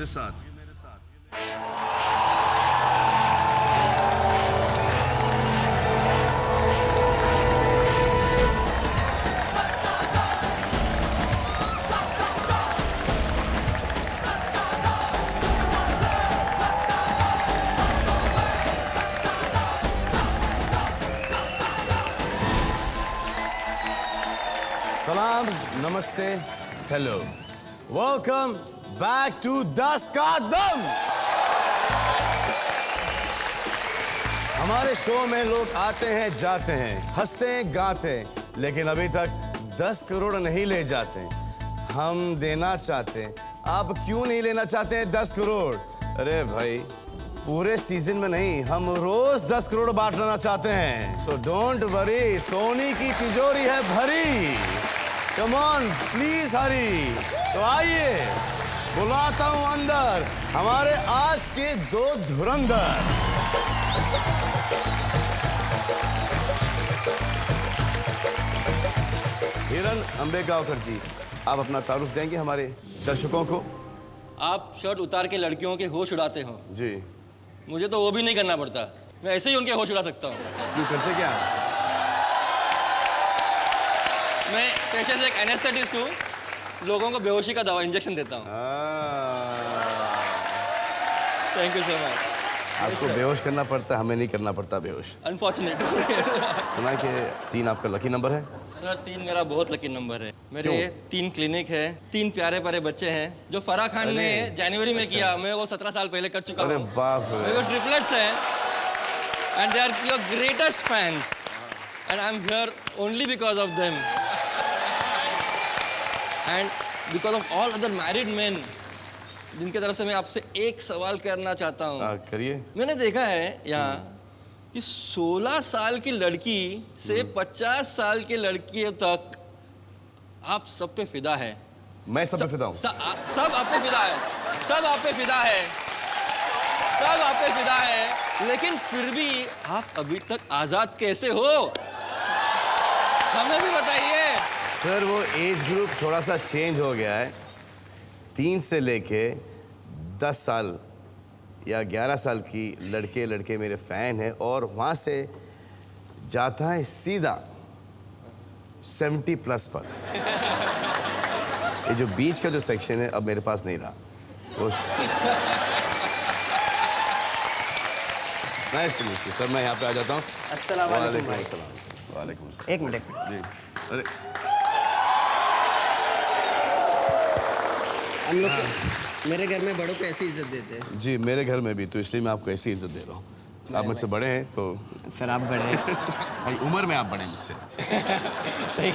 मेरे साथ। सलाम, नमस्ते, हेलो, वेलकम बैक टू 10 का दम। हमारे शो में लोग आते हैं, जाते हैं, हंसते हैं, गाते हैं, लेकिन अभी तक 10 करोड़ नहीं ले जाते। हम देना चाहते हैं, आप क्यों नहीं लेना चाहते हैं 10 करोड़? अरे भाई, पूरे सीजन में नहीं, हम रोज 10 करोड़ बांटना चाहते हैं। सो डोंट वरी, सोनी की तिजोरी है भरी। कम ऑन, प्लीज हरी। तो आइए, बुलाता हूं अंदर हमारे आज के 2 धुरंधर। हिरन अंबेगांवकर जी, आप अपना तारुफ देंगे हमारे दर्शकों को? आप शर्ट उतार के लड़कियों के होश उड़ाते हो जी। मुझे तो वो भी नहीं करना पड़ता, मैं ऐसे ही उनके होश उड़ा सकता हूँ। क्यों करते क्या? मैं पेशे से एक एनेस्थेटिस्ट हूँ, लोगों को बेहोशी का दवा इंजेक्शन देता हूँ। Thank you so much. आपको बेहोश करना पड़ता है, हमें नहीं करना पड़ता बेहोश। अनफॉर्चुनेटली। सुना कि 3 आपका लकी नंबर है? सर 3 मेरा बहुत लकी नंबर है। मेरे क्यों? 3 क्लिनिक है, 3 प्यारे प्यारे बच्चे हैं। जो फराह खान ने जनवरी में किया, मैं वो 17 साल पहले कर चुका हूँ। अरे बाप रे। मेरे ट्रिपलेट्स हैं and they are your greatest fans and I am here only because of them and because of all other married man, जिनके तरफ से मैं आपसे एक सवाल करना चाहता हूँ। करिए। मैंने देखा है यहाँ कि 16 साल की लड़की से 50 साल की लड़की तक आप सब पे फिदा है। मैं सब पे फिदा हूँ। सब आप पे फिदा है, सब आप पे फिदा है, सब आप पे फिदा है, लेकिन फिर भी आप अभी तक आजाद कैसे हो? हमें भी बताइए। सर वो एज ग्रुप थोड़ा सा चेंज हो गया है। 3 से लेके 10 साल या 11 साल की लड़के मेरे फैन हैं और वहाँ से जाता है सीधा 70+ पर। ये जो बीच का जो सेक्शन है अब मेरे पास नहीं रहा। Nice to meet you sir, मैं यहाँ पे आ जाता हूँ। अस्सलाम वालेकुम भाई। वालेकुम अस्सलाम। एक मिनट जी। अरे हम लोग मेरे घर में बड़ों को ऐसी इज्जत देते हैं। जी, मेरे घर में भी, तो इसलिए मैं आपको ऐसी इज्जत दे रहा हूँ। आप मुझसे बड़े हैं तो सर आप बड़े हैं। भाई उम्र में आप बड़े हैं मुझसे। सही।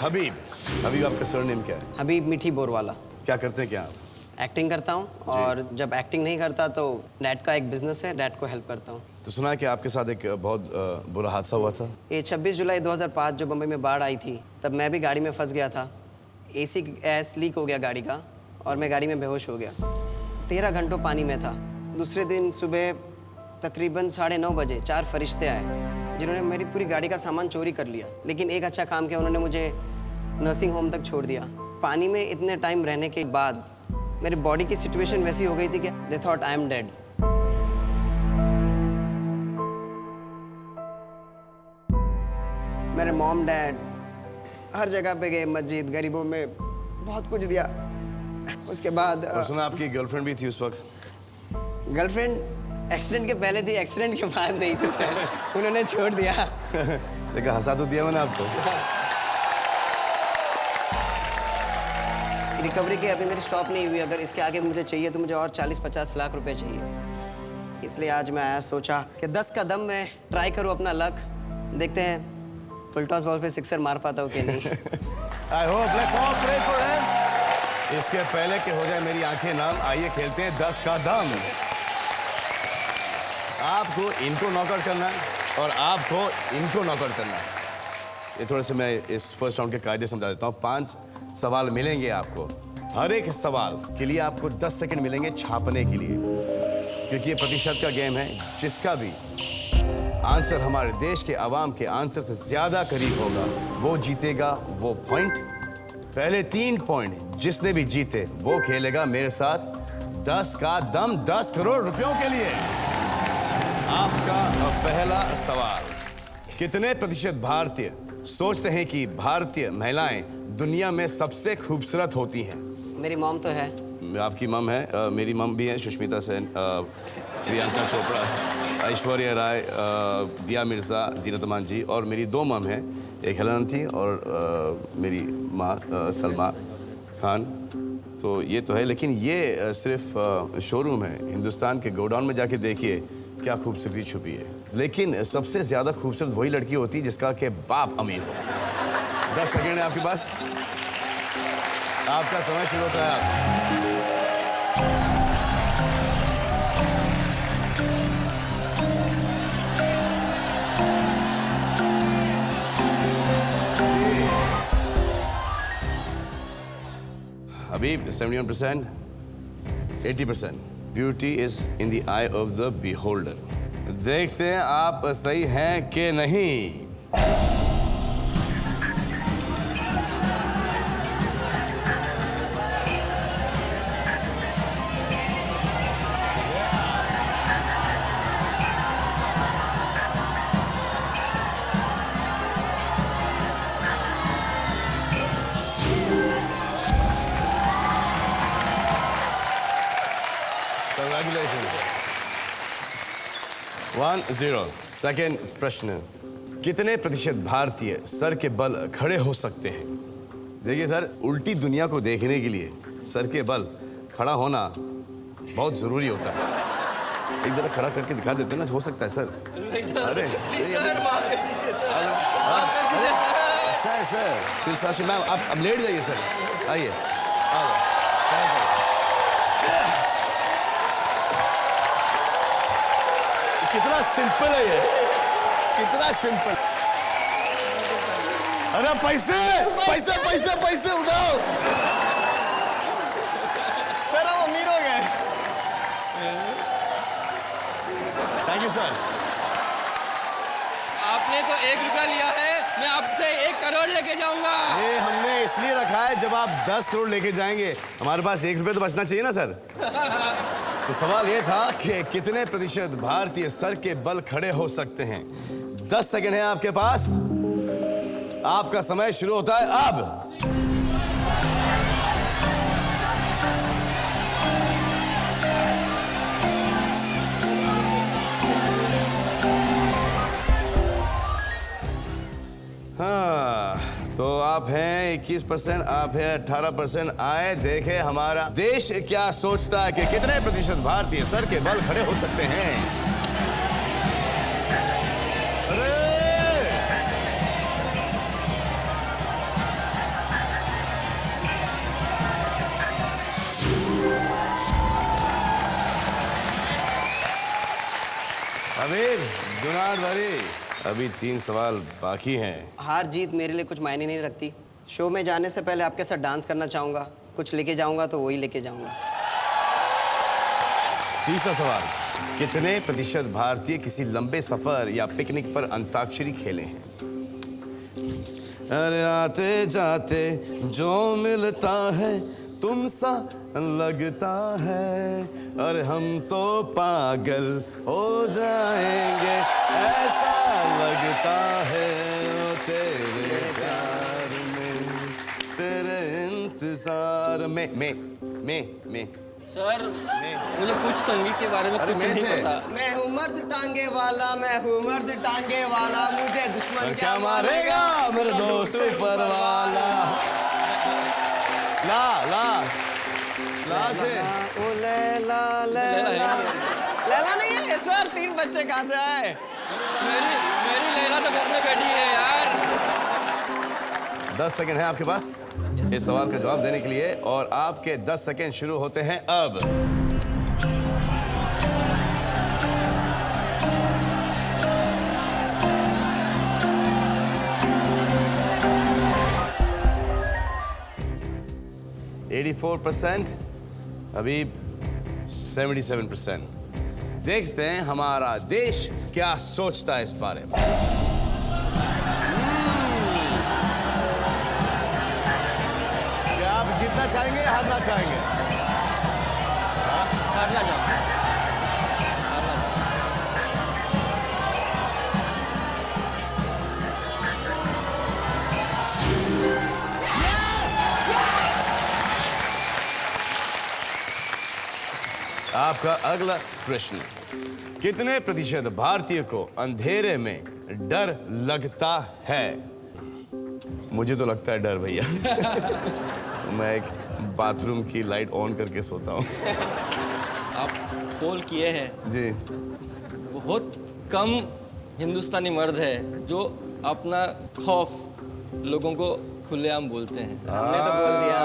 हबीब आपका सरनेम क्या है? अभी मीठी बोरवाला। क्या करते हैं क्या आप? एक्टिंग करता हूँ और जब एक्टिंग नहीं करता तो डैड का एक बिजनेस है, डैड को हेल्प करता हूँ। तो सुना है कि आपके साथ एक बहुत बुरा हादसा हुआ था। ये 26 जुलाई 2005 जो बम्बई में बाढ़ आई थी, तब मैं भी गाड़ी में फंस गया था। एसी गैस लीक हो गया गाड़ी का और मैं गाड़ी में बेहोश हो गया। 13 घंटों पानी में था। दूसरे दिन सुबह तकरीबन 9:30 बजे 4 फरिश्ते आए जिन्होंने मेरी पूरी गाड़ी का सामान चोरी कर लिया, लेकिन एक अच्छा काम किया, उन्होंने मुझे नर्सिंग होम तक छोड़ दिया। पानी में इतने टाइम रहने के बाद मेरी बॉडी की सिचुएशन वैसी हो गई थी कि they thought I am dead. मेरे मॉम डैड हर जगह पे गए, मस्जिद, गरीबों में बहुत कुछ दिया। उसके बाद और सुना आपकी गर्लफ्रेंड भी थी उस वक्त? गर्लफ्रेंड एक्सीडेंट के पहले थी, एक्सीडेंट के बाद नहीं थी सर। उन्होंने छोड़ दिया। देखा, हंसा तो दिया मैंने आपको। रिकवरी की अभी मेरी स्टॉप नहीं हुई। अगर इसके आगे मुझे चाहिए तो मुझे और 40-50 लाख रुपए चाहिए। इसलिए आज मैं आया, सोचा कि 10 का दम में ट्राई करूँ अपना लक। देखते हैं फुल टॉस बॉल पे सिक्सर मार पाता हूँ कि नहीं। I hope, let's all pray for him। इसके पहले कि हो जाए मेरी आंखें नाम, आइए खेलते हैं 10 का दम। आपको इनको नॉकआउट करना है और आपको इनको नॉकआउट करना है। ये थोड़े से मैं इस फर्स्ट राउंड के कायदे समझा देता हूँ। 5 सवाल मिलेंगे आपको। हर एक सवाल के लिए आपको 10 सेकंड मिलेंगे छापने के लिए, क्योंकि ये प्रतिशत का गेम है। जिसका भी आंसर हमारे देश के आवाम के आंसर से ज्यादा करीब होगा वो जीतेगा वो पॉइंट। पहले 3 पॉइंट जिसने भी जीते वो खेलेगा मेरे साथ 10 का दम 10 करोड़ रुपयों के लिए। आपका पहला सवाल, कितने प्रतिशत भारतीय सोचते हैं कि भारतीय महिलाएं दुनिया में सबसे खूबसूरत होती हैं? मेरी मॉम तो है। आपकी मम है, मेरी मम भी है, सुष्मिता सेन, प्रियंका चोपड़ा, ऐश्वर्या राय, दिया मिर्ज़ा, जीनत अमान जी, और मेरी 2 मम हैं, एक हेलन थी और मेरी माँ सलमा खान। तो ये तो है, लेकिन ये सिर्फ शोरूम है। हिंदुस्तान के गोडाउन में जाके देखिए क्या खूबसूरती छुपी है। लेकिन सबसे ज़्यादा खूबसूरत वही लड़की होती है जिसका के बाप अमीर हो। 10 सेकेंड है आपके पास, आपका समय शुरू होता है। अभी 71%, 80%। Beauty is in the I of the beholder. देखते हैं आप सही हैं कि नहीं। Congratulations. 1-0। सेकेंड प्रश्न, कितने प्रतिशत भारतीय सर के बल खड़े हो सकते हैं? देखिए सर, उल्टी दुनिया को देखने के लिए सर के बल खड़ा होना बहुत जरूरी होता है। एक जरा खड़ा करके दिखा देते ना, हो सकता है सर। अरे अच्छा है सर, मैम आप अब लेट जाइए सर, आइए। कितना सिंपल है ये, कितना सिंपल। अरे पैसे पैसे पैसे पैसे उठाओ सर हम अमीर हो गए। Thank you sir. आपने तो 1 रुपया लिया है, मैं आपसे 1 करोड़ लेके जाऊंगा। ये हमने इसलिए रखा है, जब आप 10 करोड़ लेके जाएंगे हमारे पास 1 रुपये तो बचना चाहिए ना सर। तो सवाल ये था कि कितने प्रतिशत भारतीय सर के बल खड़े हो सकते हैं। 10 सेकंड है आपके पास, आपका समय शुरू होता है अब। हाँ, तो आप हैं 21%, आप हैं 18%। आए देखे हमारा देश क्या सोचता है कि कितने प्रतिशत भारतीय सर के बल खड़े हो सकते हैं। अरे अमीर, do not worry, अभी 3 सवाल बाकी हैं। हार जीत मेरे लिए कुछ मायने नहीं रखती। शो में जाने से पहले आपके साथ डांस करना चाहूँगा। कुछ लेके जाऊँगा तो वही लेके जाऊँगा। तीसरा सवाल, कितने प्रतिशत भारतीय किसी लंबे सफर या पिकनिक पर अंताक्षरी खेले हैं? अरे आते जाते जो मिलता है तुमसा लगता है, और हम तो पागल हो जाएंगे ऐसा लगता है। ओ तेरे प्यार में, तेरे इंतजार में सर मुझे कुछ संगीत के बारे में अरे कुछ मैं नहीं से- पता। मैं हूँ मर्द टांगे वाला, मैं हूँ मर्द टांगे वाला, मुझे दुश्मन क्या मारेगा मेरे दोस्त ऊपर वाला। ला ला ला से ओ लैला लैला लैला नहीं है सर। 3 बच्चे कहाँ से आए? मेरी लैला तो घर में बैठी है यार। 10 सेकंड है आपके पास इस सवाल का जवाब देने के लिए, और आपके 10 सेकंड शुरू होते हैं अब। %84, अभी 77%। देखते हैं हमारा देश क्या सोचता है इस बारे में। जीतना चाहेंगे या हारना चाहेंगे? हारना चाहूँगा। आपका अगला प्रश्न, कितने प्रतिशत भारतीय को अंधेरे में डर लगता है? मुझे तो लगता है डर भैया। मैं एक बाथरूम की लाइट ऑन करके सोता हूँ। आप पोल किए हैं, जी। बहुत कम हिंदुस्तानी मर्द है जो अपना खौफ लोगों को खुलेआम बोलते हैं। हमने तो बोल दिया।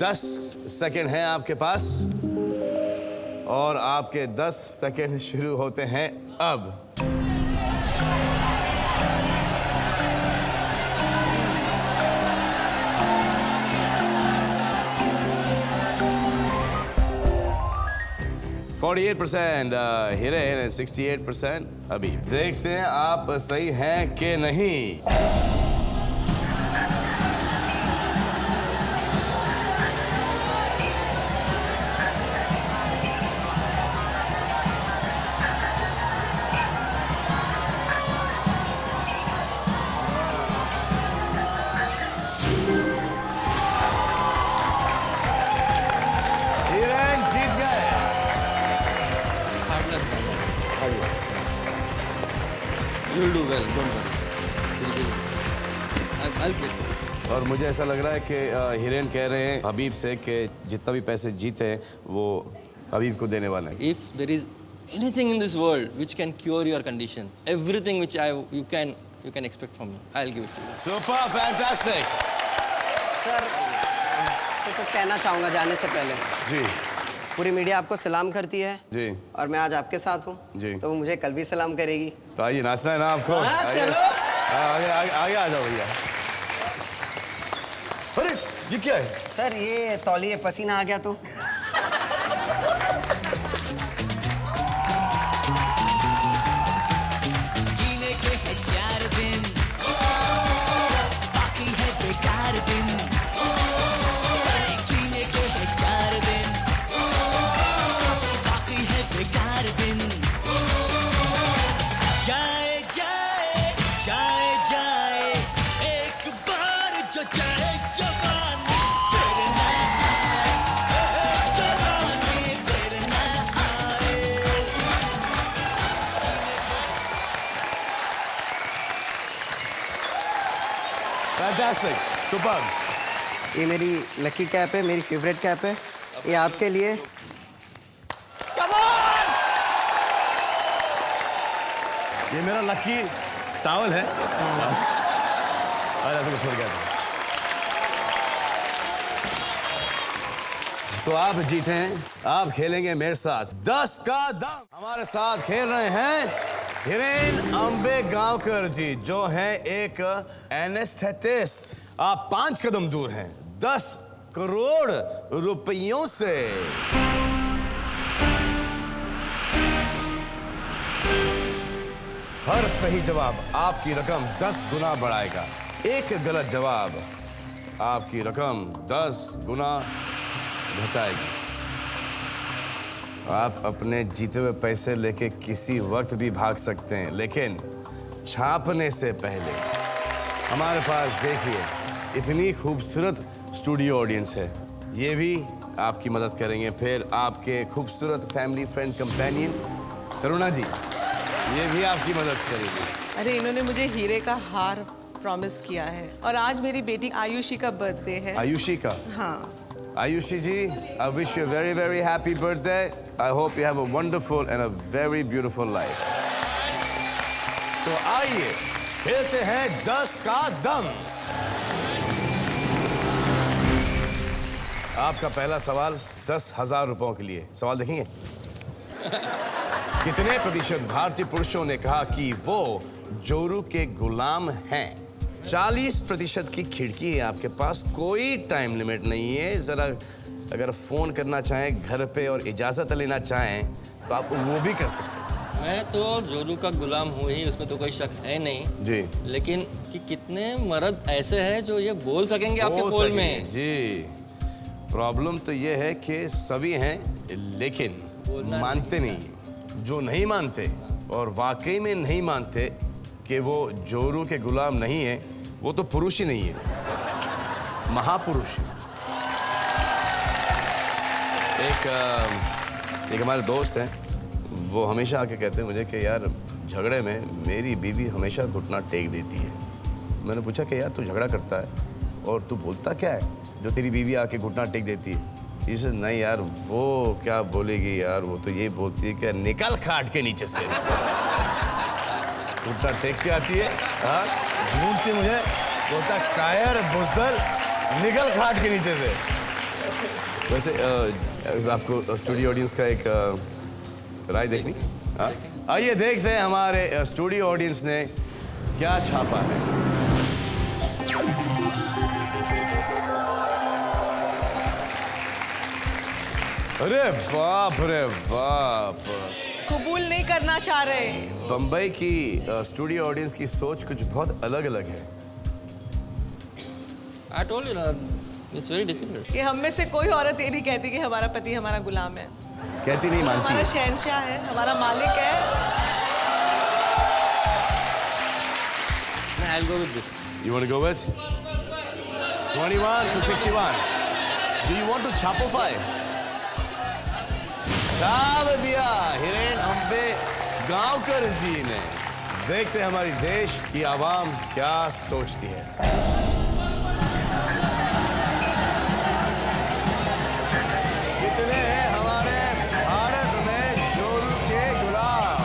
10 सेकंड हैं आपके पास और आपके 10 सेकंड शुरू होते हैं अब। %48% हिरेन, 68% अभी। देखते हैं आप सही हैं कि नहीं। हिरेन जीत गए। You'll do well, don't worry. I'll get it. और मुझे ऐसा लग रहा है कि हिरेन कह रहे हैं हबीब से कि जितना भी पैसे जीते वो हबीब को देने वाला है। If there is anything in this world which can cure your condition, everything which you can expect from me, I'll give it to you. Super, fantastic. Sir तो कुछ कहना चाहूँगा जाने से पहले। जी पूरी मीडिया आपको सलाम करती है जी और मैं आज आपके साथ हूँ, जी। तो वो मुझे कल भी सलाम करेगी। तो आइए, नाचना है ना आपको? हाँ, आइए। चलो। आगे आगे आगे आ जाओ भैया। अरे ये क्या है? सर ये तौलिए पसीना आ गया तो। जीने के है 4 दिन, बाकी है बेकार दिन। जीने के है 4 दिन, बाकी है बेकार दिन। जाए जाए जाए जाए एक बार जो जाए जवानी, फिर ना आए। जवानी फिर ना आए। Fantastic, super. ये मेरी लकी कैप है, मेरी फेवरेट कैप है। ये आपके लिए। ये मेरा लकी टॉवल है। अरे तो छोड़ गया था। तो आप जीते हैं, आप खेलेंगे मेरे साथ 10 का दम। हमारे साथ खेल रहे हैं हिरेन अम्बेगांवकर जी, जो हैं एक एनेस्थेटिस्ट। आप 5 कदम दूर हैं 10 करोड़ रुपयों से। हर सही जवाब आपकी रकम 10 गुना बढ़ाएगा। एक गलत जवाब आपकी रकम 10 गुना घटाएगी। आप अपने जीते हुए पैसे लेके किसी वक्त भी भाग सकते हैं, लेकिन छापने से पहले हमारे पास देखिए इतनी खूबसूरत स्टूडियो ऑडियंस है। ये भी आपकी मदद करेंगे। फिर आपके खूबसूरत फैमिली फ्रेंड कंपेनियन करुणा जी, ये भी आपकी मदद करेगी। अरे इन्होंने मुझे हीरे का हार प्रॉमिस किया है और आज मेरी बेटी आयुषी का बर्थडे है। आयुषी का? हाँ। Ayushi ji, I wish you a very, very happy birthday. I hope you have a wonderful and a very beautiful life. तो आइए खेलते हैं 10 का दम। आपका पहला सवाल 10,000 रुपयों के लिए। सवाल देखेंगे? कितने प्रतिशत भारतीय पुरुषों ने कहा कि वो जोरू के गुलाम हैं? 40% की खिड़की है आपके पास, कोई टाइम लिमिट नहीं है। जरा अगर फोन करना चाहें घर पे और इजाजत लेना चाहें तो आप वो भी कर सकते हैं। मैं तो जोरू का गुलाम हूँ ही, उसमें तो कोई शक है नहीं। जी लेकिन कि कितने मर्द ऐसे हैं जो ये बोल सकेंगे आपके बोल बोल सकेंगे। में? जी प्रॉब्लम तो ये है कि सभी हैं लेकिन बोलना मानते नहीं हैं। जो नहीं मानते और वाकई में नहीं मानते कि वो जोरू के गुलाम नहीं है, वो तो पुरुष ही नहीं है, महापुरुष है। एक हमारे दोस्त हैं, वो हमेशा आके कहते हैं मुझे कि यार झगड़े में मेरी बीवी हमेशा घुटना टेक देती है। मैंने पूछा कि यार तू झगड़ा करता है और तू बोलता क्या है जो तेरी बीवी आके घुटना टेक देती है? इसे नहीं यार, वो क्या बोलेगी यार, वो तो ये बोलती है कि निकल खाट के नीचे से। घुटना टेक के आती है, हाँ ढूंढती मुझे, बोलता कायर बुजदल निकल खाट के नीचे से। वैसे आपको स्टूडियो ऑडियंस का एक राय देखनी? हाँ आइए देखते हैं हमारे स्टूडियो ऑडियंस ने क्या छापा है। अरे बाप रे बाप, कबूल नहीं करना चाह रहे। बम्बई की स्टूडियो ऑडियंस की सोच कुछ बहुत अलग अलग है। I told you ना, it's very difficult. कि हम में से कोई औरत ये नहीं कहती कि हमारा पति हमारा गुलाम है। कहती नहीं, मानती हमारा है। शहंशाह है, हमारा मालिक है। I'll go with this. You want to go with 21 to 61? Do you want to chopify? छाप दिया हिरेन अम्बे गांवकर जी ने। देखते हैं हमारी देश की आवाम क्या सोचती है। कितने हैं हमारे भारत में जोरू के गुलाम?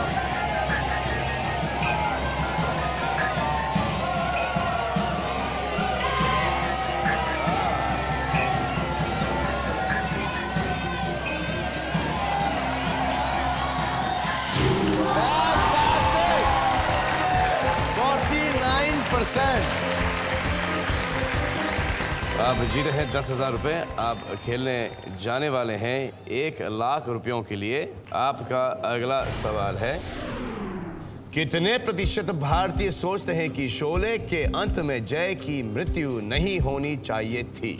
Fantastic! 49%। आप जीत रहे हैं 10,000 रुपए। आप खेलने जाने वाले हैं 1,00,000 रुपयों के लिए। आपका अगला सवाल है, कितने प्रतिशत भारतीय सोचते हैं कि शोले के अंत में जय की मृत्यु नहीं होनी चाहिए थी?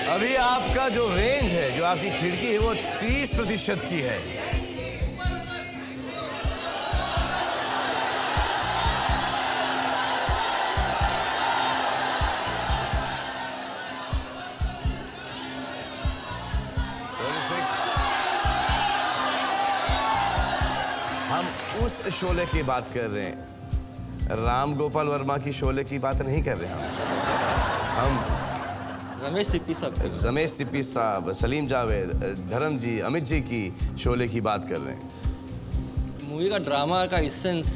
अभी आपका जो रेंज है, जो आपकी खिड़की है, वो 30% की है। हम उस शोले की बात कर रहे हैं, राम गोपाल वर्मा की शोले की बात नहीं कर रहे हैं। हम रमेश सिप्पी साहब, रमेश सिप्पी साहब, सलीम जावेद, धर्म जी, अमित जी की शोले की बात कर रहे हैं। मूवी का ड्रामा का इसेंस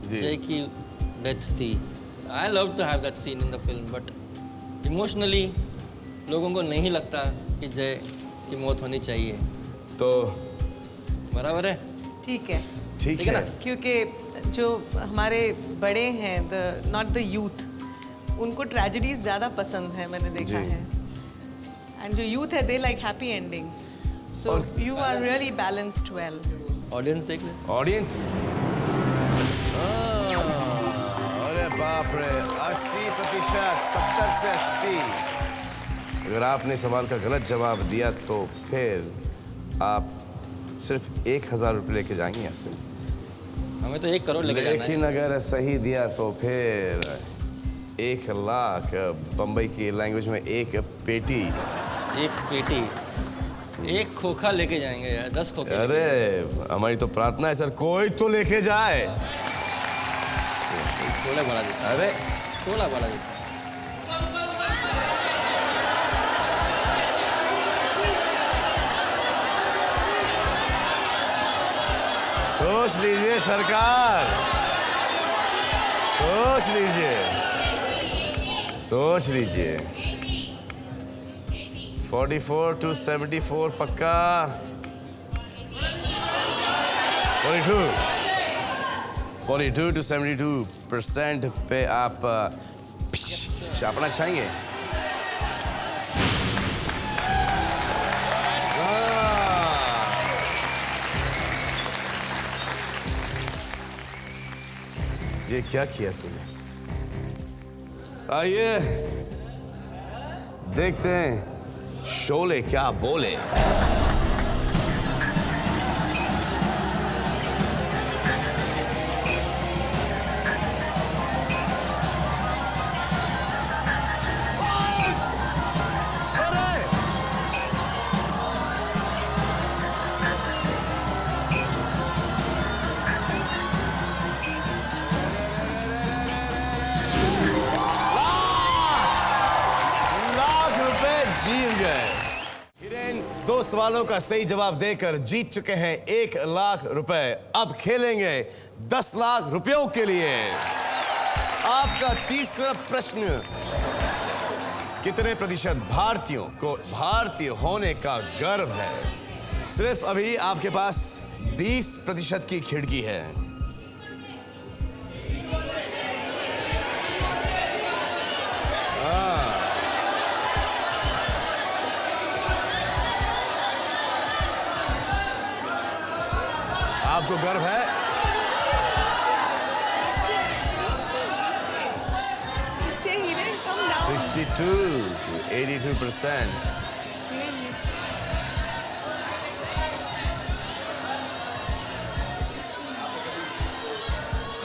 जी। जय की डेथ थी। I love to have that scene in the film, but emotionally लोगों को नहीं लगता कि जय की मौत होनी चाहिए। तो बराबर है? ठीक है, ठीक है ना? है। क्योंकि जो हमारे बड़े हैं, नॉट द यूथ, उनको ट्रेजेडीज ज़्यादा पसंद है, मैंने देखा जी। है। एंड जो यूथ है, they like happy endings. So you are really balanced well. Audience देख ले। ऑडियंस, अरे बाप रे, 80%, 70 से 80। अगर आपने सवाल का गलत जवाब दिया तो फिर आप सिर्फ 1,000 रुपये लेके जाएंगे यहाँ से। हमें तो 1 करोड़ लेके जाना है। लेकिन अगर सही दिया तो फिर 1,00,000, बम्बई की लैंग्वेज में एक पेटी। 1 पेटी, 1 खोखा लेके जाएंगे यार, 10 खोखे। अरे हमारी तो प्रार्थना है सर, कोई तो लेके जाए। थोड़ा बड़ा देता, अरे थोड़ा बड़ा देता। सोच लीजिए सरकार, सोच लीजिए, सोच लीजिए। 44 to 74 पक्का। 42 to 72% पे आप छापना चाहेंगे? ये क्या किया तूने? आइए देखते हैं शोले क्या बोले। जीत गए। हिरेन 2 सवालों का सही जवाब देकर जीत चुके हैं 1 लाख रुपए। अब खेलेंगे 10 लाख रुपयों के लिए। आपका तीसरा प्रश्न, कितने प्रतिशत भारतीयों को भारतीय होने का गर्व है? सिर्फ अभी आपके पास 20% की खिड़की है। आपको गर्व है? नीचे Hiren, come down. 62 to 82%.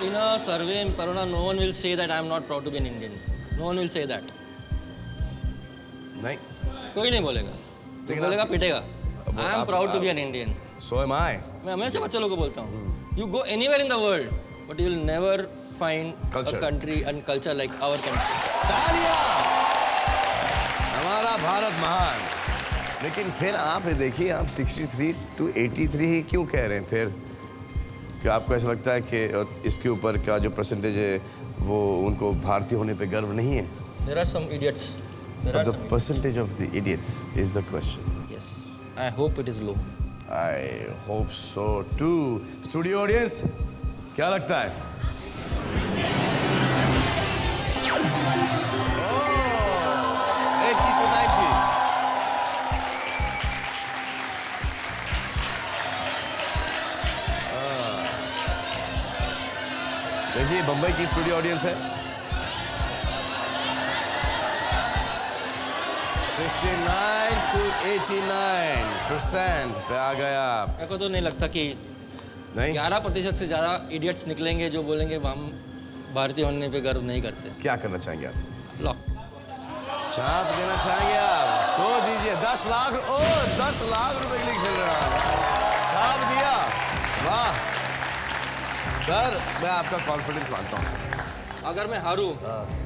In a survey, Taruna, no one will say that I am not proud to be an Indian. No one will say that. नहीं, कोई नहीं बोलेगा। तो बोलेगा पिटेगा। I am proud to be an Indian. so am I. मैं हमेशा बच्चे लोगों को बोलता हूँ, You go anywhere in the world, but you will never find Culture. a country and culture like our country. तालियां! हमारा भारत महान। लेकिन फिर आप ये देखिए, आप 63 to 83 ही क्यों कह रहे हैं फिर? क्या आपको ऐसा लगता है कि इसके ऊपर का जो परसेंटेज है वो उनको भारतीय होने पे गर्व नहीं है? There are some idiots. There are The some percentage of the idiots is the question. Yes. I hope it is low. I hope so too. Studio audience, क्या लगता है? Oh, 80 to 90. देखिए बम्बई की स्टूडियो ऑडियंस है। 69 to 89% पे आ गया। मेरे को तो नहीं लगता कि नहीं 11% से ज़्यादा इडियट्स निकलेंगे जो बोलेंगे हम भारतीय होने पे गर्व नहीं करते। क्या करना चाहेंगे आप? लो, छाप देना चाहेंगे आप? सोच दीजिए 10 लाख। ओ 10 लाख रुपए के लिए खेल रहा हूँ। छाप दिया, वाह सर, मैं आपका कॉन्फिडेंस मानता हूँ सर। अगर मैं हारूं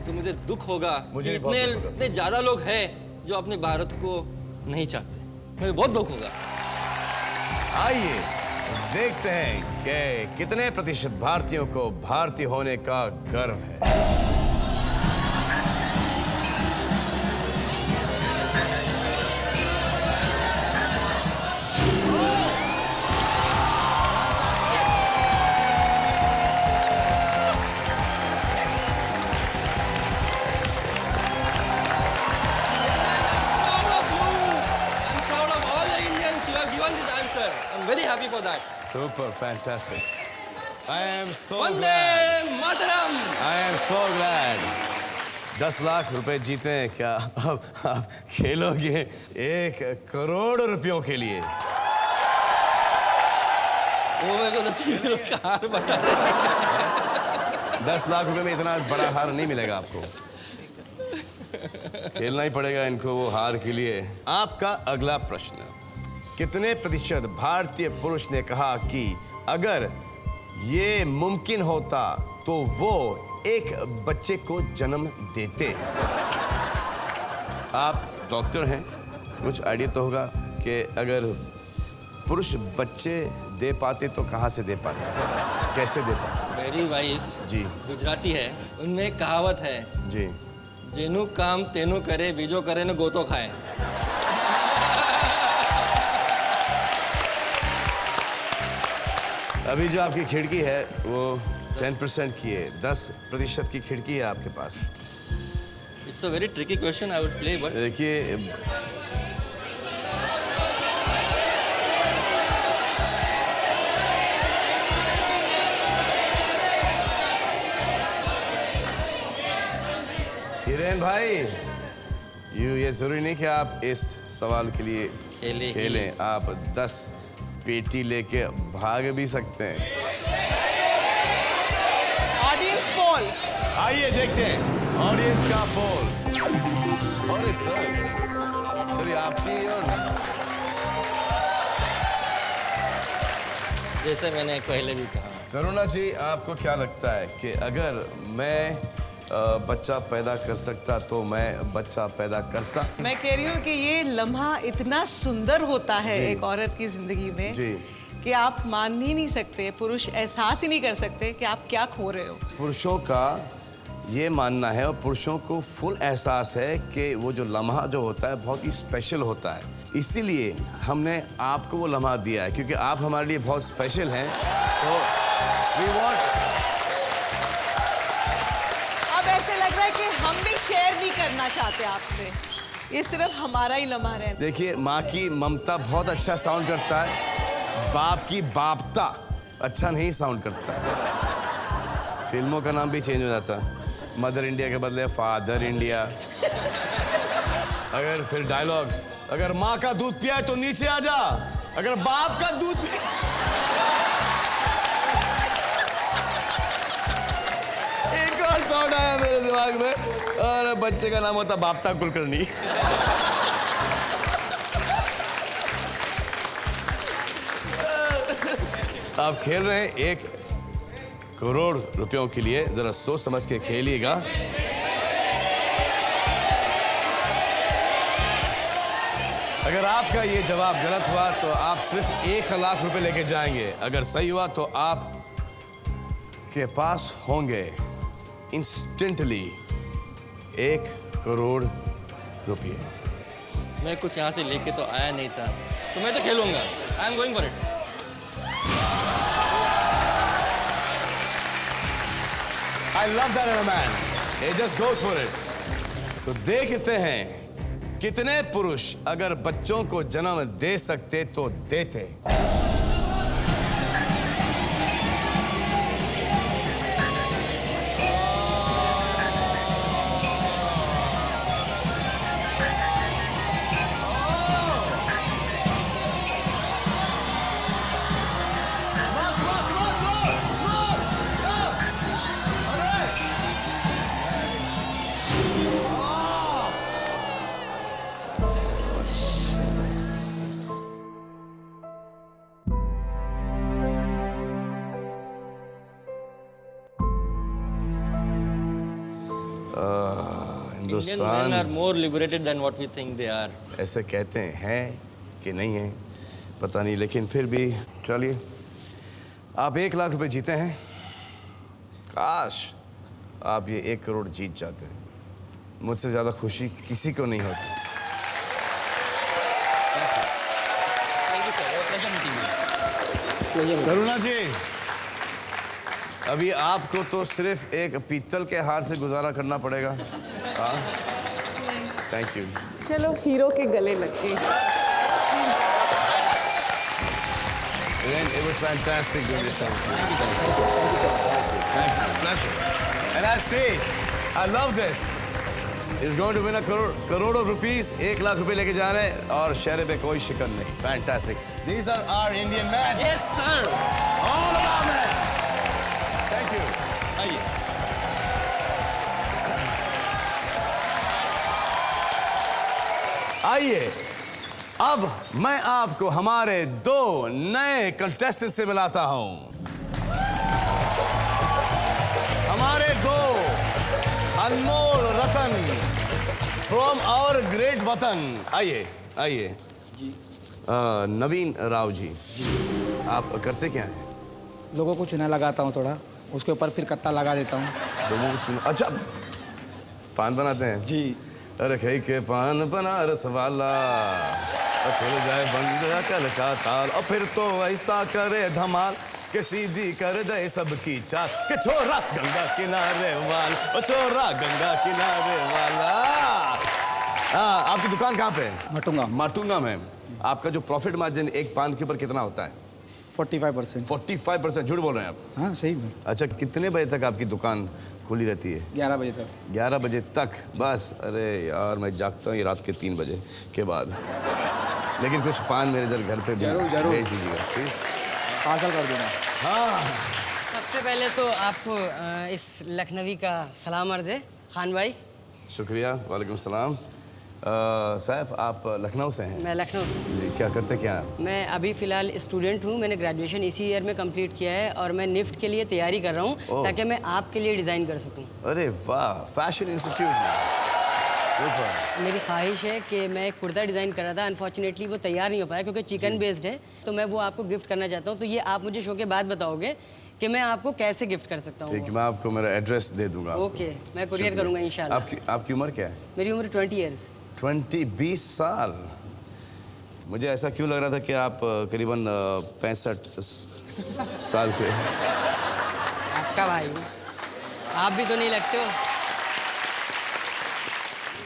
तो मुझे दुख होगा। मुझे भी कि बहुत इतने दुख होगा। इतने ज़्यादा लोग हैं जो अपने भारत को नहीं चाहते। मुझे बहुत दुख होगा। आइए देखते हैं कि कितने प्रतिशत भारतीयों को भारतीय होने का गर्व है। I'm proud of all the Indians who have given this answer. I'm very happy for that. Super fantastic. I am so Vande glad. Mataram! I am so glad. 10 lakh रुपए जीते हैं क्या? अब आप खेलोगे 1 करोड़ रुपयों के लिए। वो मेरे को 10 किलो का हार बता रहे हैं। 10 लाख रुपए में इतना बड़ा हार नहीं मिलेगा आपको। खेलना ही पड़ेगा इनको वो हार के लिए। आपका अगला प्रश्न, कितने प्रतिशत भारतीय पुरुष ने कहा कि अगर ये मुमकिन होता तो वो एक बच्चे को जन्म देते? आप डॉक्टर हैं, कुछ आइडिया तो होगा कि अगर पुरुष बच्चे दे पाते तो कहाँ से दे पाते, कैसे दे पाते? मेरी वाइफ जी गुजराती है, उनमें एक कहावत है, जी जेनु काम तेनु करे, बीजो करे न गोतो खाए। अभी जो आपकी खिड़की है वो 10% की है, 10% की खिड़की है आपके पास। It's a very tricky question. I would play, but देखिए जैन भाई, ये जरूरी नहीं कि आप इस सवाल के लिए खेलें। आप 10 पेटी लेके भाग भी सकते हैं। Audience poll. आइए देखते हैं ऑडियंस का पोल। और सर ये आपकी और जैसे मैंने पहले भी कहा, तरुणा जी, आपको क्या लगता है कि अगर मैं बच्चा पैदा कर सकता तो मैं बच्चा पैदा करता? मैं कह रही हूँ कि ये लम्हा इतना सुंदर होता है जी। एक औरत की जिंदगी में जी। कि आप मान ही नहीं सकते, पुरुष एहसास ही नहीं कर सकते कि आप क्या खो रहे हो। पुरुषों का ये मानना है और पुरुषों को फुल एहसास है कि वो जो लम्हा जो होता है बहुत ही स्पेशल होता है। इसीलिए हमने आपको वो लम्हा दिया है, क्योंकि आप हमारे लिए बहुत स्पेशल हैं। तो वी वांट, अब ऐसे लग रहा है कि हम भी शेयर नहीं करना चाहते आपसे, ये सिर्फ हमारा ही लम्हा रहना। देखिए, माँ की ममता बहुत अच्छा साउंड करता है, बाप की बापता अच्छा नहीं साउंड करता है। फिल्मों का नाम भी चेंज हो जाता है, मदर इंडिया के बदले फादर इंडिया। अगर फिर डायलॉग्स, अगर माँ का दूध पिया है तो नीचे आ जा, अगर बाप का दूध एक और थॉट आया मेरे दिमाग में, और बच्चे का नाम होता बापता कुलकर्णी। आप खेल रहे हैं 1 करोड़ रुपयों के लिए, जरा सोच समझ के खेलिएगा। अगर आपका ये जवाब गलत हुआ तो आप सिर्फ 1 लाख रुपए लेके जाएंगे। अगर सही हुआ तो आप के पास होंगे इंस्टेंटली 1 करोड़ रुपये। मैं कुछ यहाँ से लेके तो आया नहीं था, तो मैं तो खेलूंगा। I am going for it. I love that in a man. He just goes for it. तो देखते हैं कितने पुरुष अगर बच्चों को जन्म दे सकते तो देते। Indian men are more liberated than what we think they are. ऐसे कहते हैं कि नहीं है पता नहीं, लेकिन फिर भी चलिए, आप 1 लाख रुपए जीते हैं। काश आप ये 1 करोड़ जीत जाते हैं, मुझसे ज्यादा खुशी किसी को नहीं होती। Thank you, sir. Pleasure meeting you. करुणा जी, अभी आपको तो सिर्फ एक पीतल के हार से गुजारा करना पड़ेगा। हाँ, थैंक यू। चलो हीरो के गले लग के। It was fantastic doing this. Thank you. Pleasure. And I say, I love this. He's going to win a crore of rupees. 1 lakh रुपए लेके जा रहे हैं और शहर पे कोई शिकन नहीं। Fantastic. These are our Indian men. Yes, sir. All of our men. Thank you. आइए। आइए, अब मैं आपको हमारे 2 नए कंटेस्टेंट से मिलाता हूं। हमारे 2 अनमोल रतन फ्रॉम आवर ग्रेट वतन। आइए आइए। नवीन राव जी, आप करते क्या हैं? लोगों को चूना लगाता हूँ थोड़ा, उसके ऊपर फिर कत्ता लगा देता हूँ। लोगों को चुना, अच्छा पान बनाते हैं जी। अरे खई के पान बनारस वाला, और खुल जाए बंद अकल का ताल, और फिर तो ऐसा करे धमाल के सीधी कर दे सबकी चाल, के छोरा गंगा किनारे वाल, ओ छोरा गंगा किनारे वाला। हाँ, आपकी दुकान कहाँ पे है? मटूंगा। माटुंगा में। आपका जो प्रॉफिट मार्जिन एक पान के ऊपर कितना होता है? 45%। 45%। झूठ बोल रहे हैं आप? हाँ सही में। अच्छा, कितने बजे तक आपकी दुकान खुली रहती है? 11 बजे तक। 11 बजे तक बस? अरे यार मैं जागता हूँ ये रात के 3 बजे के बाद। लेकिन कुछ पान मेरे इधर घर पे भी जरूर। भेज दीजिएगा प्लीज। पार्सल कर देना। हाँ सबसे पहले तो आपको इस लखनवी का सलाम अर्ज़ है खान भाई। शुक्रिया। वालेकुम सलाम। सैफ आप लखनऊ से हैं? मैं लखनऊ से। जी, क्या करते क्या हैं? मैं अभी फ़िलहाल स्टूडेंट हूँ। मैंने ग्रेजुएशन इसी ईयर में कंप्लीट किया है और मैं निफ्ट के लिए तैयारी कर रहा हूँ ताकि मैं आपके लिए डिज़ाइन कर सकूँ। अरे वाह, फैशन इंस्टीट्यूट में। मेरी ख्वाहिश है कि मैं एक कुर्ता डिज़ाइन कर रहा था, अनफॉर्चुनेटली वो तैयार नहीं हो पाया क्योंकि चिकन बेस्ड है, तो मैं वो आपको गिफ्ट करना चाहता हूँ। तो ये आप मुझे शो के बाद बताओगे कि मैं आपको कैसे गिफ्ट कर सकता हूँ। ठीक है, मैं आपको मेरा एड्रेस दे दूंगा। ओके, मैं कुरियर करूँगा इंशाल्लाह। आपकी उम्र क्या है? मेरी उम्र 20 ईयर्स। 20 साल। मुझे ऐसा क्यों लग रहा था कि आप करीबन 65 साल के। आपका भाई आप भी तो नहीं लगते हो।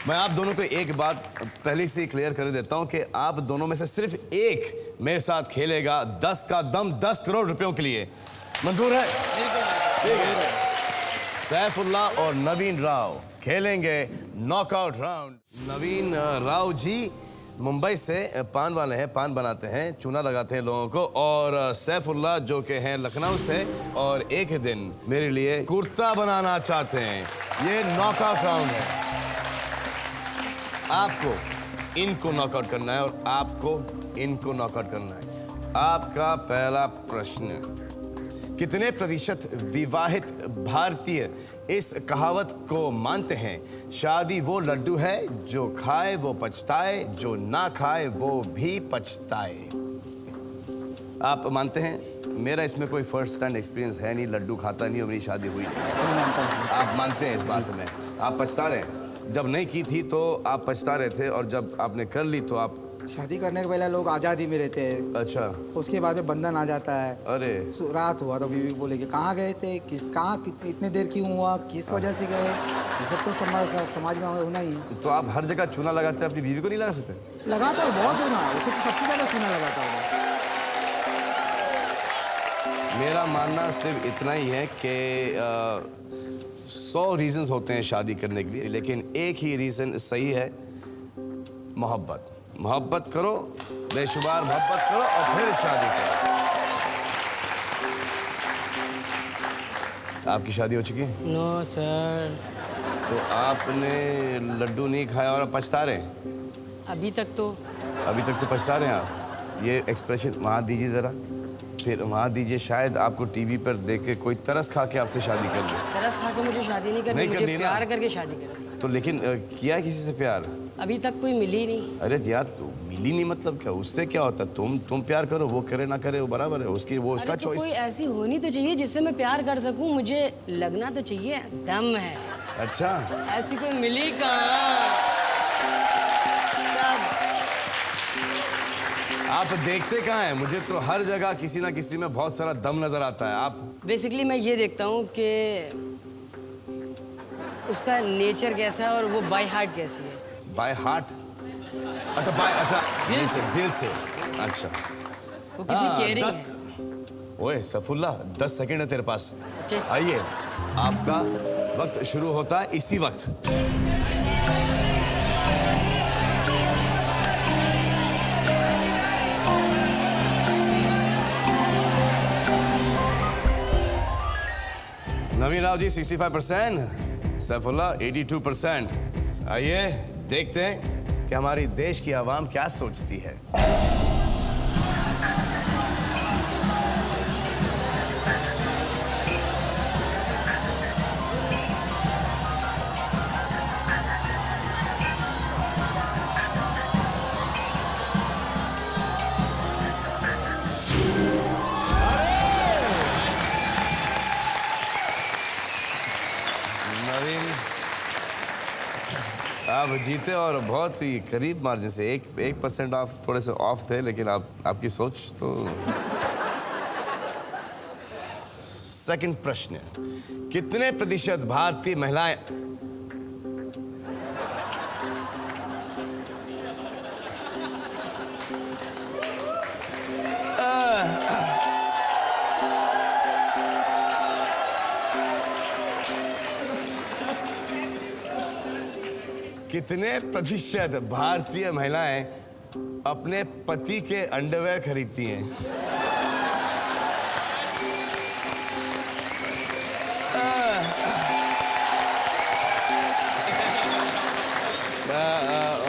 मैं आप दोनों को एक बात पहले से क्लियर कर देता हूं कि आप दोनों में से सिर्फ एक मेरे साथ खेलेगा 10 का दम 10 करोड़ रुपयों के लिए। मंजूर है? ठीक है। सैफुल्लाह और नवीन राव खेलेंगे नॉकआउट राउंड। नवीन राव जी मुंबई से पान वाले हैं, पान बनाते हैं, चूना लगाते हैं लोगों को, और सैफुल्लाह जो के हैं लखनऊ से और एक दिन मेरे लिए कुर्ता बनाना चाहते हैं। ये नॉकआउट राउंड है। आपको इनको नॉकआउट करना है और आपको इनको नॉकआउट करना है। आपका पहला प्रश्न, कितने प्रतिशत विवाहित भारतीय इस कहावत को मानते हैं? शादी वो लड्डू है जो खाए वो पछताए, जो ना खाए वो भी पछताए। आप मानते हैं? मेरा इसमें कोई फर्स्ट हैंड एक्सपीरियंस है नहीं, लड्डू खाता नहीं और मेरी शादी हुई नहीं। आप मानते हैं इस बात में? आप पछता रहे हैं? जब नहीं की थी तो आप पछता रहे थे और जब आपने कर ली तो आप? शादी करने के पहले लोग आज़ादी में रहते हैं। अच्छा। उसके बाद में बंधन आ जाता है। अरे रात हुआ तो बीवी बोले कि कहाँ गए थे, इतने देर क्यों हुआ, किस वजह से गए, ये सब तो समाज में होना ही है। तो आप हर जगह चूना लगाते हैं, अपनी बीवी को नहीं लगा सकते? लगाता है बहुत चूना, उसे तो सबसे ज़्यादा चूना लगाता है। मेरा मानना सिर्फ इतना ही है कि 100 रीजंस होते हैं शादी करने के लिए, लेकिन एक ही रीज़न सही है, मोहब्बत। मोहब्बत करो, बेशुमार मोहब्बत करो और फिर शादी करो। आपकी शादी हो चुकी है? No sir. तो आपने लड्डू नहीं खाया और आप पछता रहे हैं? अभी तक तो पछता रहे हैं आप? ये एक्सप्रेशन वहाँ दीजिए ज़रा, फिर वहाँ दीजिए। शायद आपको टीवी पर देख के कोई तरस खा के आपसे शादी कर ले। तरस खा के मुझे शादी नहीं करनी, मुझे प्यार करके शादी करनी। तो लेकिन किया है किसी से प्यार? अभी तक कोई मिली नहीं। अरे यार तो मिली नहीं मतलब क्या, उससे क्या होता है? तुम प्यार करो, वो करे ना करे वो बराबर है, उसकी वो उसका तो चॉइस। कोई ऐसी होनी तो चाहिए जिससे मैं प्यार कर सकूं, मुझे लगना तो चाहिए दम है। अच्छा, ऐसी कोई मिली कहाँ? आप देखते कहाँ हैं? मुझे तो हर जगह किसी ना किसी में बहुत सारा दम नजर आता है। आप बेसिकली मैं ये देखता हूँ कि उसका नेचर कैसा है और वो बाय हार्ट कैसी है। By heart? अच्छा दिल से। अच्छा, वो कितनी केयरिंग है। 10 ओए सफुल्ला 10 सेकंड है तेरे पास। ओके। आइए, आपका वक्त शुरू होता है इसी वक्त। नवीन राव जी 65%, सैफुल्लाह 82%। आइए देखते हैं कि हमारी देश की आवाम क्या सोचती है। नवीन, आप जीते और बहुत ही करीब मार्जिन से। 1% ऑफ, थोड़े से ऑफ थे, लेकिन आपकी सोच तो। सेकंड प्रश्न, कितने प्रतिशत भारतीय महिलाएं कितने प्रतिशत भारतीय महिलाएं अपने पति के अंडरवेयर खरीदती हैं?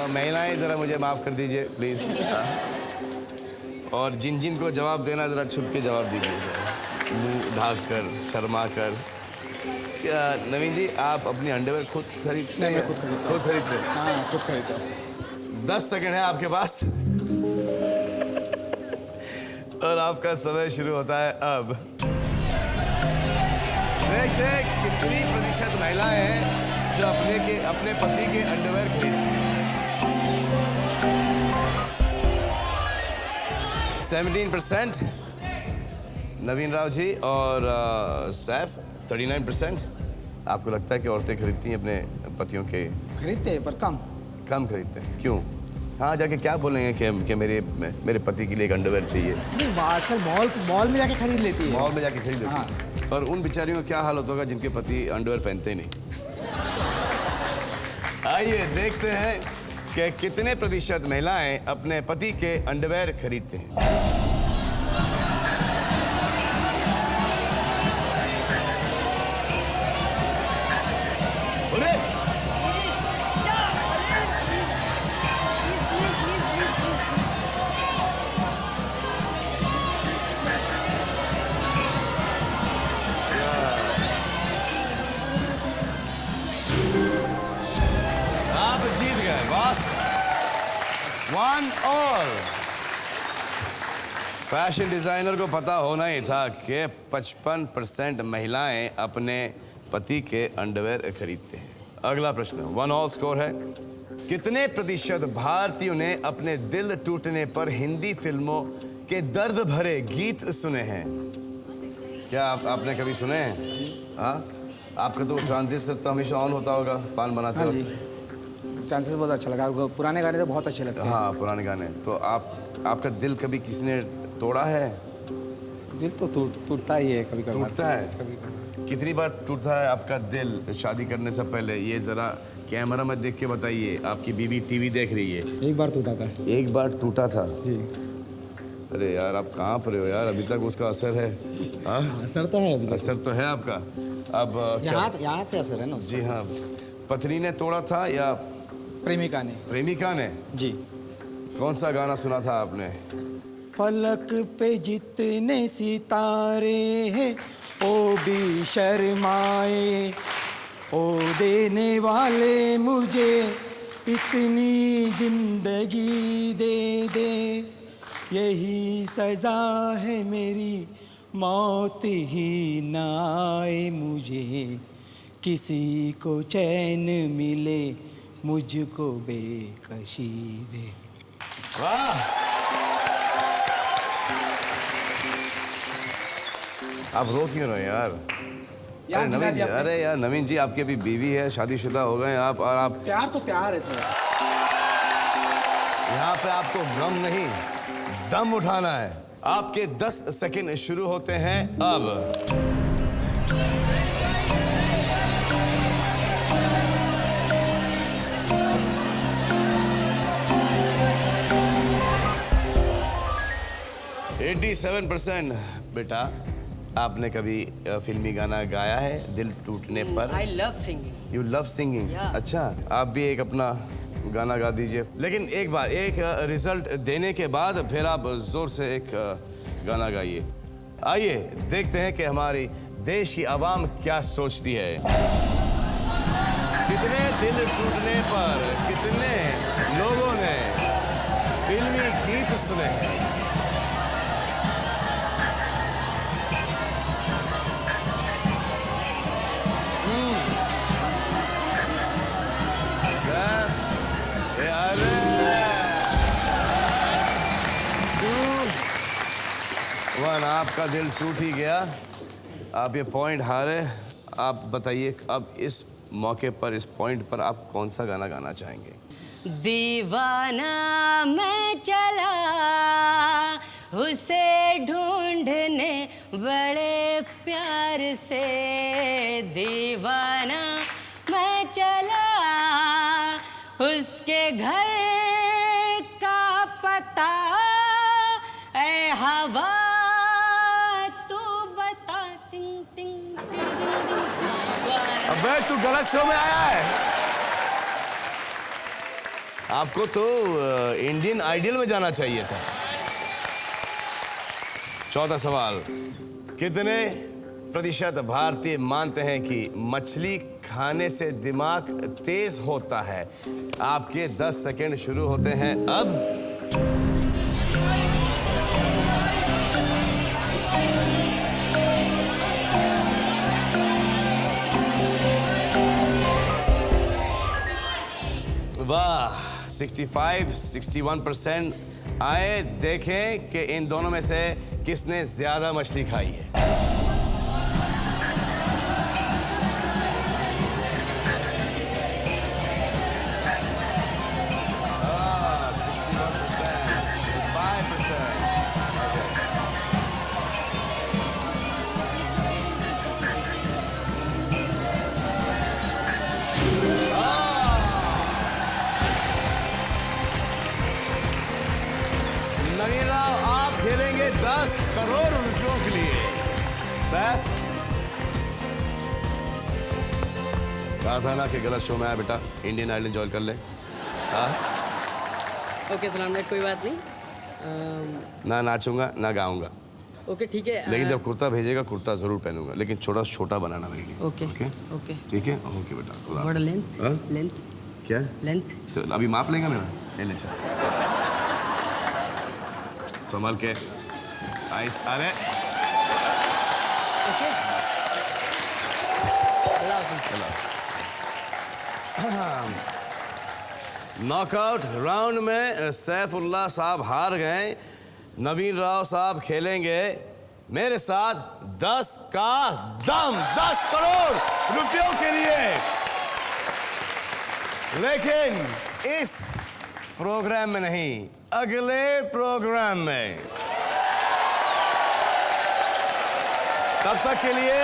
महिलाएं जरा मुझे माफ कर दीजिए प्लीज। और जिन जिन को जवाब देना जरा छुप के जवाब दीजिए, मुंह ढाक कर, शर्मा कर। क्या नवीन जी आप अपनी अंडरवेयर खुद खरीदते हैं? खुद खरीदते हैं? हाँ, खुद खरीदते हैं। 10 सेकंड है आपके पास और आपका समय शुरू होता है अब। देखते हैं कितनी प्रतिशत महिलाएं हैं जो अपने पति के अंडरवेयर खरीदती हैं। 17% नवीन राव जी और सैफ 39%। आपको लगता है कि औरतें खरीदती हैं अपने पतियों के? खरीदते हैं पर कम। कम खरीदते हैं, क्यों? हाँ, जाके क्या बोलेंगे कि मेरे पति के लिए एक अंडरवेयर चाहिए? नहीं, आजकल मॉल में जाके खरीद लेती है। मॉल में जाके खरीद लेती हाँ। है। और उन बेचारियों का क्या हाल होता होगा जिनके पति अंडरवेयर पहनते ही नहीं? आइए देखते हैं कि कितने प्रतिशत महिलाएं अपने पति के अंडरवेयर खरीदते हैं। अरे! आप जीत गए बॉस। 1 ऑल। फैशन डिजाइनर को पता होना ही था कि 55% महिलाएं अपने पति के अंडरवेयर खरीदते हैं। अगला प्रश्न 1 ऑल स्कोर है। कितने प्रतिशत भारतीयों ने अपने दिल टूटने पर हिंदी फिल्मों के दर्द भरे गीत सुने हैं? क्या आपने कभी सुने हैं? हाँ, आपका तो ट्रांजिस्टर तो हमेशा ऑन होता होगा पान बनाते हाँ वक्त। जी, चांसेस बहुत अच्छा लगा। पुराने गाने तो बहुत अच्छे लगते हैं। हाँ, पुराने गाने। तो आपका दिल कभी किसी ने तोड़ा है? दिल तो टूटता ही है कभी कभी। टूटता है? कभी। कितनी बार टूटता है आपका दिल शादी करने से पहले? ये जरा कैमरा में देख के बताइए। आपकी बीवी टीवी देख रही है। एक बार टूटा था। एक बार टूटा था? जी। अरे यार, आप कहाँ पर हो यार? अभी तक उसका असर है? हाँ, असर तो है अभी तक। असर तो है आपका। अब क्या? यहाँ से असर है ना। जी हाँ। पत्नी ने तोड़ा था या प्रेमिका ने? प्रेमिका ने। जी। कौन सा गाना सुना था आपने? फलक पे जितने सितारे हैं ओ भी शर्माए, ओ देने वाले मुझे इतनी जिंदगी दे दे, यही सजा है मेरी मौत ही ना आए मुझे, किसी को चैन मिले मुझको बेकशी दे। वाह! आप रो क्यों रहे यार? अरे नवीन जी, अरे यार नवीन जी, आपकी अभी बीवी है, शादीशुदा हो गए आप, और आप प्यार तो प्यार है सर। यहाँ पे आपको गम नहीं दम उठाना है। आपके 10 सेकंड शुरू होते हैं अब। %87 बेटा, आपने कभी फिल्मी गाना गाया है दिल टूटने पर? I love singing. You love singing? Yeah. अच्छा, आप भी एक अपना गाना गा दीजिए। लेकिन एक बार एक रिजल्ट देने के बाद फिर आप जोर से एक गाना गाइए। आइए देखते हैं कि हमारी देश की आवाम क्या सोचती है। कितने दिल टूटने पर कितने लोगों ने फिल्मी गीत सुने हैं? आपका दिल टूट ही गया, आप ये पॉइंट हारे। आप बताइए अब इस मौके पर, इस पॉइंट पर आप कौन सा गाना गाना चाहेंगे? दीवाना मैं चला उसे ढूंढने बड़े प्यार से, दीवाना मैं चला उसके घर का पता ऐ हवा तू बता। टिंग टिंग टिंग टिंग। अबे तू गलत शो में आया है। आपको तो इंडियन आइडल में जाना चाहिए था। चौथा सवाल, कितने प्रतिशत भारतीय मानते हैं कि मछली खाने से दिमाग तेज होता है? आपके 10 सेकंड शुरू होते हैं अब। वाह, 65-61% आए। देखें कि इन दोनों में से किसने ज्यादा मछली खाई है। हाँ, 61%, 65%। नवीन राव, आप खेलेंगे 10 करोड़ रुपयों के लिए। सैफ, कहा था ना कि गलत शो में आया बेटा, इंडियन आइडल ज्वाइन कर ले। हाँ, ओके सलाम, कोई बात नहीं। ना नाचूंगा ना गाऊंगा, ओके ठीक है। लेकिन जब कुर्ता भेजेगा कुर्ता जरूर पहनूंगा, लेकिन छोटा छोटा बनाना मेरे लिए। Okay okay okay. ठीक है, ओके बेटा। खुदा व्हाट हाफिज। लेंथ? हाँ? लेंथ क्या लेंथ? तो अभी माप लेगा मेरा? ले चल, संभाल के। आइस, अरे ओके। नॉकआउट राउंड में सैफुल्लाह साहब हार गए। नवीन राव साहब खेलेंगे मेरे साथ 10 का दम, 10 करोड़ रुपयों के लिए। लेकिन इस प्रोग्राम में नहीं, अगले प्रोग्राम में। तब तक के लिए